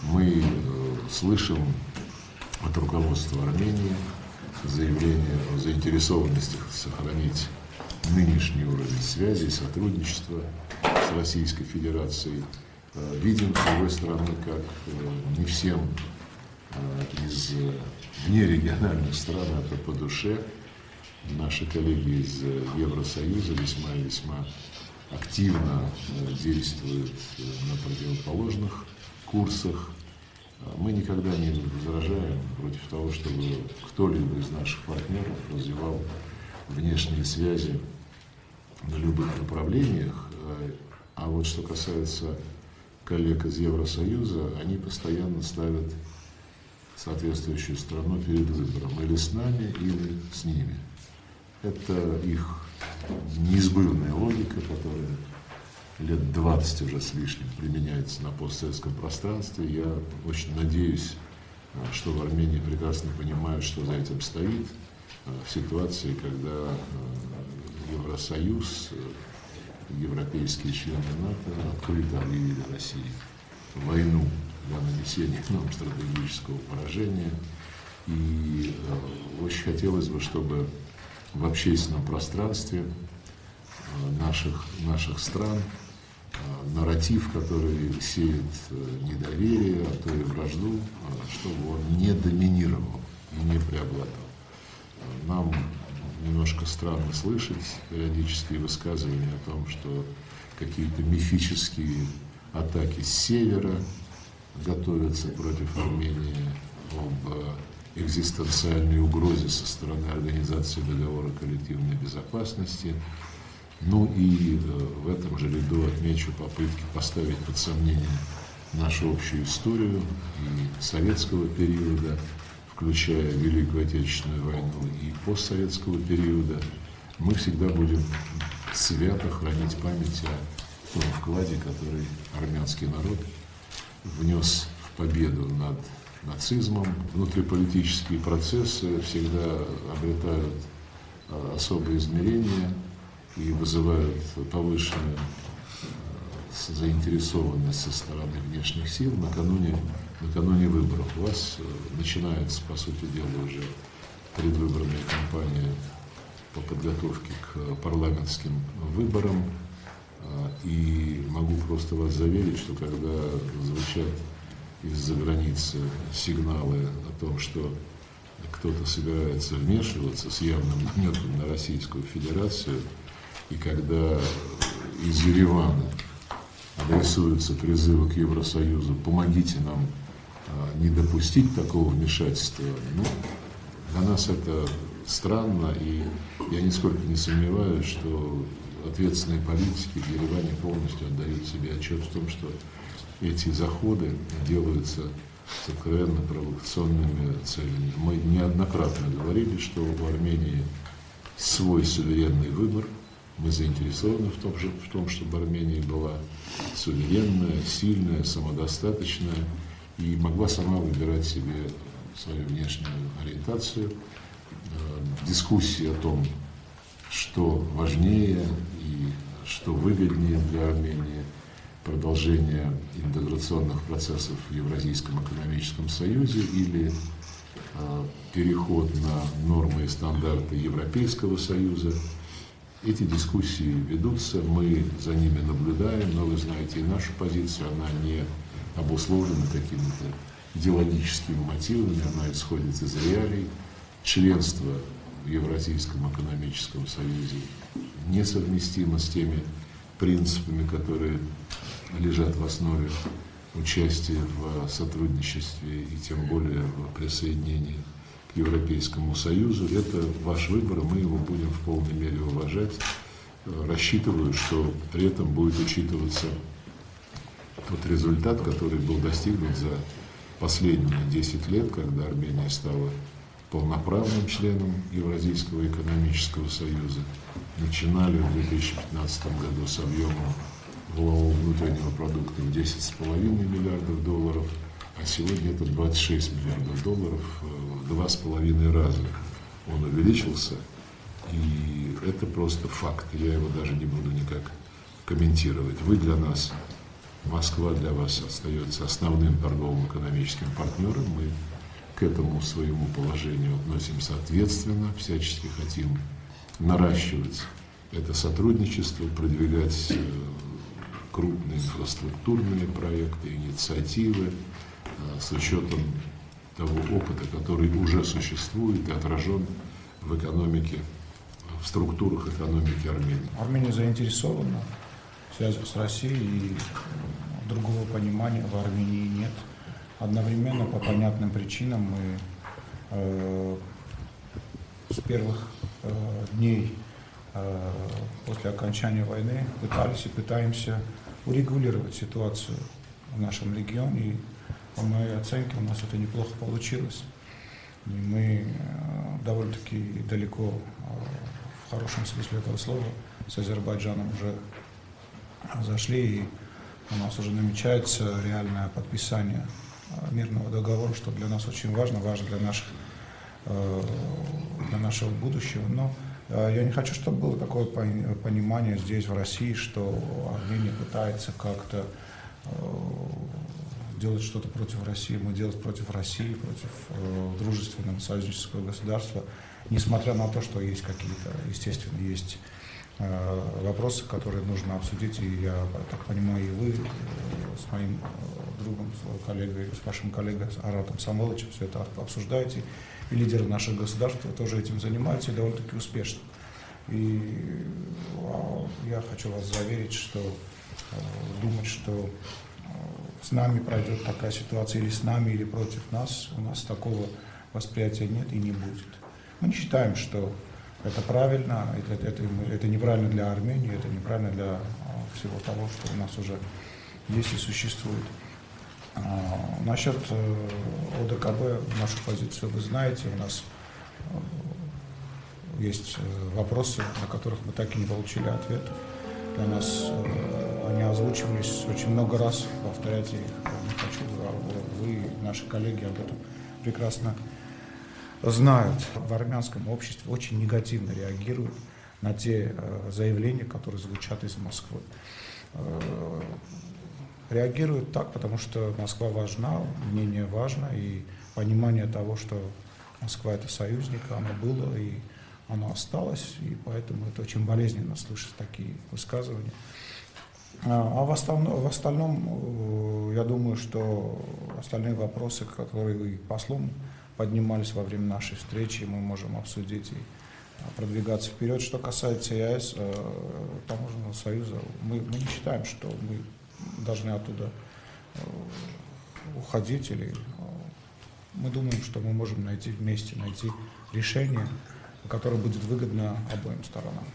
Мы слышим от руководства Армении заявление о заинтересованности сохранить нынешний уровень связи и сотрудничества с Российской Федерацией. Видим, с другой стороны, как не всем из внерегиональных стран это по душе. Наши коллеги из Евросоюза весьма и весьма активно действуют на противоположных курсах. Мы никогда не возражаем против того, чтобы кто-либо из наших партнеров развивал внешние связи на любых направлениях. А вот что касается коллег из Евросоюза, они постоянно ставят соответствующую страну перед выбором или с нами, или с ними. Это их неизбывная логика, которая лет 20 уже с лишним применяется на постсоветском пространстве. Я очень надеюсь, что в Армении прекрасно понимают, что за этим стоит, в ситуации, когда Евросоюз, европейские члены НАТО открыто объявили России войну для нанесения нам стратегического поражения. И очень хотелось бы, чтобы в общественном пространстве наших стран нарратив, который сеет недоверие, а то и вражду, чтобы он не доминировал и не преобладал. Нам немножко странно слышать периодические высказывания о том, что какие-то мифические атаки с севера готовятся против Армении, об экзистенциальной угрозе со стороны Организации договора коллективной безопасности. Ну и в этом же ряду отмечу попытки поставить под сомнение нашу общую историю и советского периода, включая Великую Отечественную войну и постсоветского периода. Мы всегда будем свято хранить память о том вкладе, который армянский народ внес в победу над нацизмом. Внутриполитические процессы всегда обретают особые измерения и вызывают повышенную заинтересованность со стороны внешних сил накануне выборов. У вас начинается, по сути дела, уже предвыборная кампания по подготовке к парламентским выборам. И могу просто вас заверить, что когда звучат из-за границы сигналы о том, что кто-то собирается вмешиваться с явным намеком на Российскую Федерацию, и когда из Еревана адресуются призывы к Евросоюзу «помогите нам не допустить такого вмешательства», ну, для нас это странно, и я нисколько не сомневаюсь, что ответственные политики в Ереване полностью отдают себе отчет в том, что эти заходы делаются с откровенно провокационными целями. Мы неоднократно говорили, что у Армении свой суверенный выбор. Мы заинтересованы в том, чтобы Армения была суверенная, сильная, самодостаточная и могла сама выбирать себе свою внешнюю ориентацию. Дискуссии о том, что важнее и что выгоднее для Армении, продолжение интеграционных процессов в Евразийском экономическом союзе или переход на нормы и стандарты Европейского союза. Эти дискуссии ведутся, мы за ними наблюдаем, но вы знаете и нашу позицию, она не обусловлена какими-то идеологическими мотивами, она исходит из реалий. Членство в Евразийском экономическом союзе несовместимо с теми принципами, которые лежат в основе участия в сотрудничестве и тем более в присоединении к Европейскому Союзу. Это ваш выбор, и мы его будем в полной мере уважать. Рассчитываю, что при этом будет учитываться тот результат, который был достигнут за последние 10 лет, когда Армения стала полноправным членом Евразийского экономического союза. Начинали в 2015 году с объемом валового внутреннего продукта в 10,5 миллиардов долларов, а сегодня это 26 миллиардов долларов, в 2,5 раза он увеличился, и это просто факт, я его даже не буду никак комментировать. Вы для нас Москва для вас остается основным торговым экономическим партнером. Мы к этому своему положению относимся ответственно, всячески хотим наращивать это сотрудничество, продвигать крупные инфраструктурные проекты, инициативы с учетом того опыта, который уже существует и отражен в экономике, в структурах экономики Армении. Армения заинтересована в связях с Россией, и другого понимания в Армении нет. Одновременно, по понятным причинам, мы с первых дней после окончания войны пытались и пытаемся урегулировать ситуацию в нашем регионе. И по моей оценке у нас это неплохо получилось. И мы довольно-таки далеко, в хорошем смысле этого слова, с Азербайджаном уже зашли, и у нас уже намечается реальное подписание мирного договора, что для нас очень важно для нашего будущего. Но я не хочу, чтобы было такое понимание здесь, в России, что Армения пытается как-то делать что-то против России. Мы делаем против России, против дружественного союзнического государства, несмотря на то, что есть какие-то, естественно, есть вопросы, которые нужно обсудить, и я так понимаю, и вы с моим другом, с коллегой, с вашим коллегой Аратом Самойловичем все это обсуждаете, и лидеры наших государств тоже этим занимаются, и довольно-таки успешно. И я хочу вас заверить, что думать, что с нами пройдет такая ситуация, или с нами, или против нас, у нас такого восприятия нет и не будет. Мы не считаем, что это правильно, это неправильно для Армении, это неправильно для всего того, что у нас уже есть и существует. Насчет ОДКБ, нашу позицию вы знаете, у нас есть вопросы, на которых мы так и не получили ответ. Для нас они озвучивались очень много раз, повторять я их не хочу, вы, наши коллеги, об этом прекрасно знают. В армянском обществе очень негативно реагируют на те заявления, которые звучат из Москвы. Реагируют так, потому что Москва важна, мнение важно, и понимание того, что Москва — это союзник, оно было и оно осталось, и поэтому это очень болезненно слышать такие высказывания. А в остальном, я думаю, что остальные вопросы, которые и послом поднимались во время нашей встречи, мы можем обсудить и продвигаться вперед. Что касается ЕАЭС, Таможенного союза, мы не считаем, что мы должны оттуда уходить, или мы думаем, что мы можем найти вместе решение, которое будет выгодно обоим сторонам.